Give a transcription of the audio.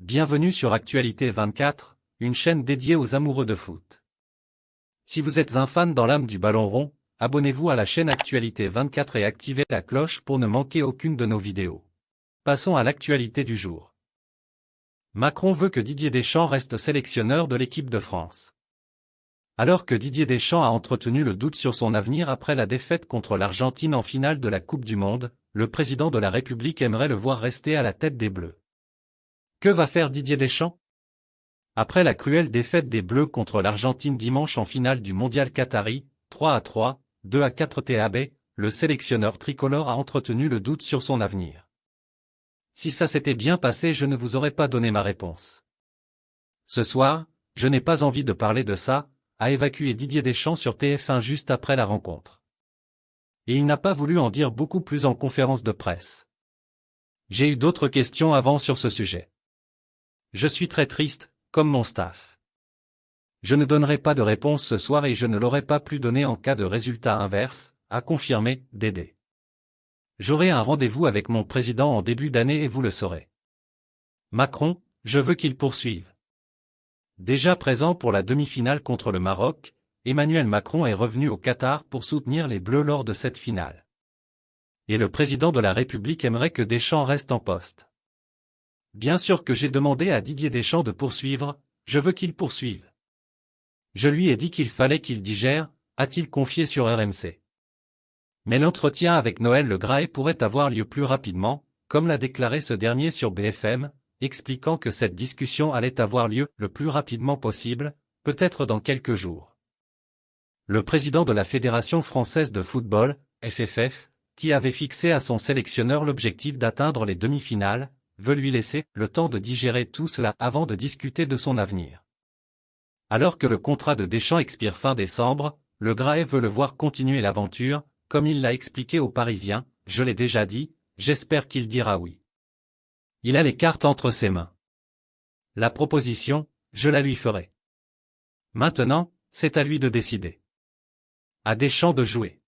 Bienvenue sur Actualité 24, une chaîne dédiée aux amoureux de foot. Si vous êtes un fan dans l'âme du ballon rond, abonnez-vous à la chaîne Actualité 24 et activez la cloche pour ne manquer aucune de nos vidéos. Passons à l'actualité du jour. Macron veut que Didier Deschamps reste sélectionneur de l'équipe de France. Alors que Didier Deschamps a entretenu le doute sur son avenir après la défaite contre l'Argentine en finale de la Coupe du Monde, le président de la République aimerait le voir rester à la tête des Bleus. Que va faire Didier Deschamps? Après la cruelle défaite des Bleus contre l'Argentine dimanche en finale du Mondial Qatari, 3-3, 2-4 TAB, le sélectionneur tricolore a entretenu le doute sur son avenir. Si ça s'était bien passé, je ne vous aurais pas donné ma réponse. Ce soir, je n'ai pas envie de parler de ça, a évacué Didier Deschamps sur TF1 juste après la rencontre. Et il n'a pas voulu en dire beaucoup plus en conférence de presse. J'ai eu d'autres questions avant sur ce sujet. Je suis très triste, comme mon staff. Je ne donnerai pas de réponse ce soir et je ne l'aurais pas pu donner en cas de résultat inverse, a confirmé Dédé. J'aurai un rendez-vous avec mon président en début d'année et vous le saurez. Macron, je veux qu'il poursuive. Déjà présent pour la demi-finale contre le Maroc, Emmanuel Macron est revenu au Qatar pour soutenir les Bleus lors de cette finale. Et le président de la République aimerait que Deschamps reste en poste. Bien sûr que j'ai demandé à Didier Deschamps de poursuivre, je veux qu'il poursuive. Je lui ai dit qu'il fallait qu'il digère, a-t-il confié sur RMC. Mais l'entretien avec Noël Le Graët pourrait avoir lieu plus rapidement, comme l'a déclaré ce dernier sur BFM, expliquant que cette discussion allait avoir lieu le plus rapidement possible, peut-être dans quelques jours. Le président de la Fédération française de football, FFF, qui avait fixé à son sélectionneur l'objectif d'atteindre les demi-finales, veut lui laisser le temps de digérer tout cela avant de discuter de son avenir. Alors que le contrat de Deschamps expire fin décembre, Le Graët veut le voir continuer l'aventure, comme il l'a expliqué aux Parisiens, je l'ai déjà dit, j'espère qu'il dira oui. Il a les cartes entre ses mains. La proposition, je la lui ferai. Maintenant, c'est à lui de décider. À Deschamps de jouer.